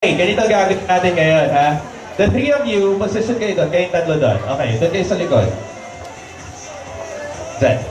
Okay, ganito gagawin natin ngayon, ha? The three of you, position kayo doon, kayong tatlo doon. Okay, doon kayo sa likod. Set.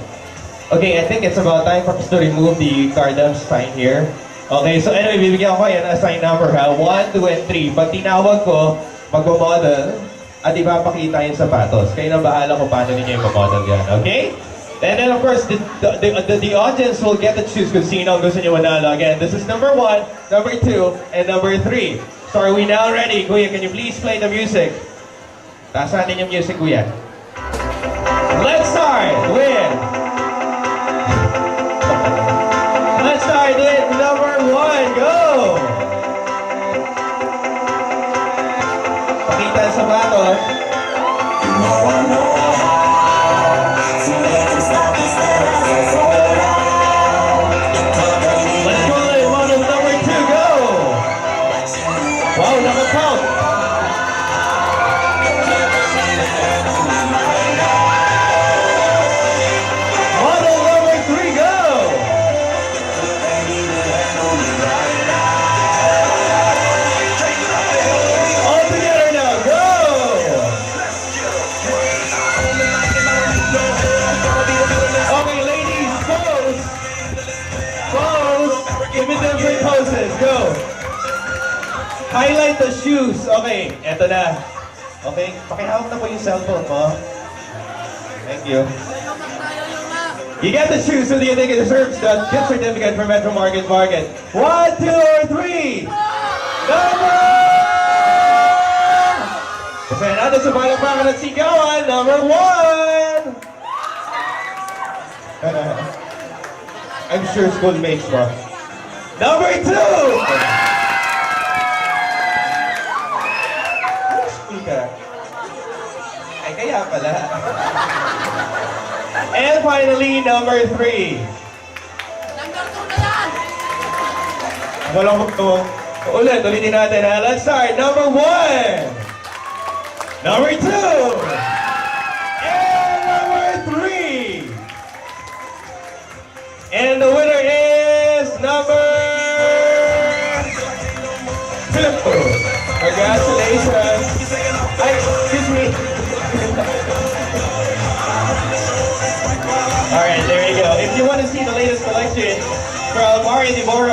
Okay, I think it's about time for us to remove the cardam sign here. Okay, so anyway, bibigyan ko yan ang sign number, ha? 1, 2, and 3. Pag tinawag ko, magmamodel at ipapakita yung sapatos. Kayo na bahala kung paano ninyo yung mamodel yan, okay? And then of course, the audience will get to choose kung sino ang gusto nyo manalo. Again, this is number 1, number 2, and number 3. So are we now ready? Kuya, can you please play the music? Taas natin yung music, Kuya. Let's start with... Let's start with number 1. Go! Pakita ang sapatos. Wow, nakakount! Model number 3, go! All together now, go! Okay, ladies, pose! Pose! Give me different poses, go! Highlight the shoes. Okay, eto na. Okay, pakihawak na po yung cellphone mo. Thank you. You get the shoes so that you think it deserves the gift certificate from Metro Market Market. 1, 2, or 3. Number! Kasi natin sa palakpakan at sigawan, number 1! I'm sure schoolmates mo. Number 2! Ay, kaya pala. And finally, number 3. Number 2 na yan! Walang magto. Ulitin natin, ha? Let's start. Number 1. Number 2. And number 3. And the winner is number 2. Congratulations. Ay, excuse me. Alright, there you go. If you want to see the latest collection from R&D Bora